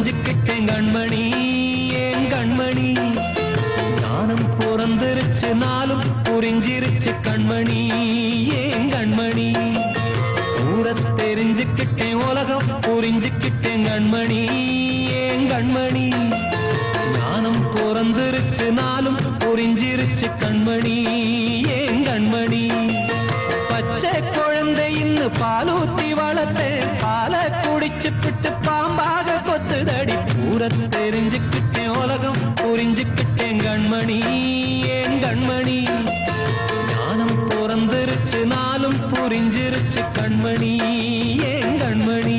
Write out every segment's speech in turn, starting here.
புரிஞ்சுக்கிட்டேன் கண்மணி ஏன் கண்மணி ஞானம் பிறந்திருச்சு நாளும் புரிஞ்சிருச்சு கண்மணி ஏன் கண்மணி ஊர தெரிஞ்சுக்கிட்டேன் உலகம் புரிஞ்சுக்கிட்டேன் கண்மணி ஏன் கண்மணி ஞானம் பிறந்திருச்சு நாளும் புரிஞ்சிருச்சு கண்மணி ஏன் கண்மணி பச்சை குழந்தை இன்னும் பாலூத்தி வளர்த்தேன் பாலை குடிச்சு பிட்டு பாம்பாக கொத்துதடி ஊர தெரிஞ்சுக்கிட்டேன் உலகம் புரிஞ்சுக்கிட்டேன் கண்மணி ஏன் கண்மணி ஞானம் பிறந்திருச்சு நாளும் புரிஞ்சிருச்சு கண்மணி ஏன் கண்மணி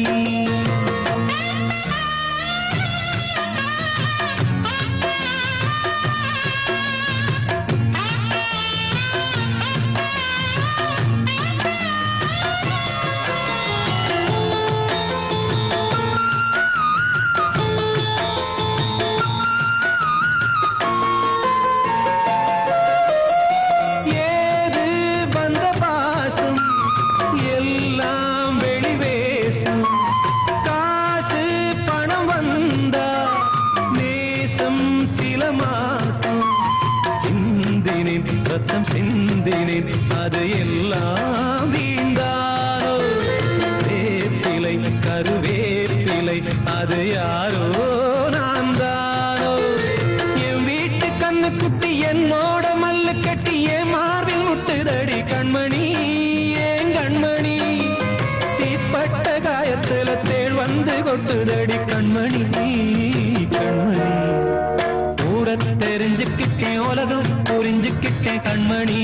சிந்தினேன் அது எல்லாம் வீண்டாரோ வேப்பிலை கருவேப்பிலை அது யாரோ நான் தானோ என் வீட்டு கண்ணு குட்டி என்னோட மல்லு கட்டி என் மார்பில் முட்டுதடி கண்மணி ஏன் கண்மணி தீப்பட்ட காயத்துல தேள் வந்து கொட்டுதடி கண்மணி கண்மணி ஊர தெரிஞ்சுக்கிட்டேன் உலகம் புரிஞ்சுக்கிட்டேன் கண்மணி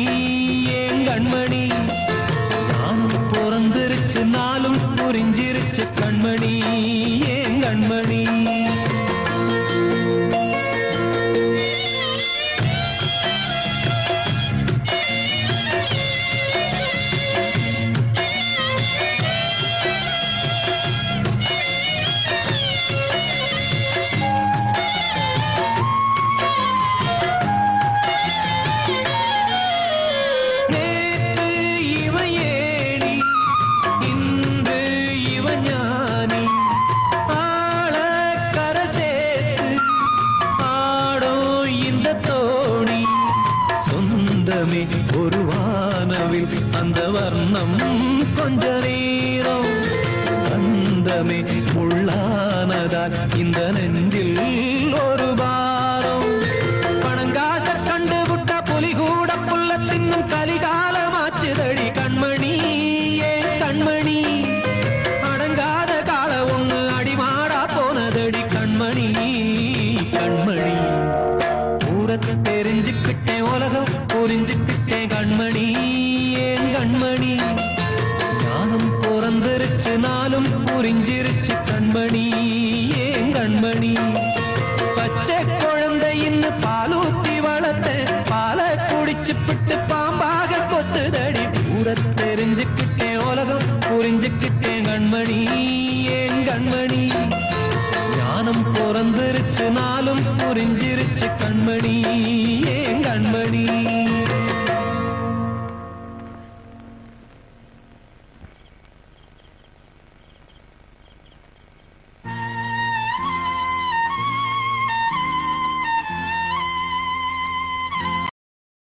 ஏன் கண்மணி நானும் பிறந்திருச்சு நாளும் புரிஞ்சிருச்சு கண்மணி ஏன் கண்மணி ஒரு வானவில் அந்த வர்ணம் கொஞ்ச நேரம் அந்தமே முள்ளானதால் இந்த நெஞ்சில் ஒரு பாரம் பணங்காச கண்டு விட்ட புலி கூட புல்ல தின்னும் கலிகாலமாச்சுதடி கண்மணி ஏன் கண்மணி அடங்காத கால ஒண்ணு அடிமாடா போனதடி கண்மணி கண்மணி ஊரத்தை தெரிஞ்சுக்கிட்டேன் உலகம் புரிஞ்சுக்கிட்டேன் கண்மணி ஏன் கண்மணி ஞானம் பிறந்திருச்சு நாளும் புரிஞ்சிருச்சு கண்மணி ஏன் கண்மணி பச்சை குழந்தை இன்னும் பாலூத்தி வளர்த்தேன் பாலை குடிச்சு பிட்டு பாம்பாக கொத்துதடி ஊர தெரிஞ்சுக்கிட்டேன் உலகம் புரிஞ்சுக்கிட்டேன் கண்மணி ஏன் கண்மணி ஞானம் பிறந்திருச்சு நாளும் புரிஞ்சிருச்சு கண்மணி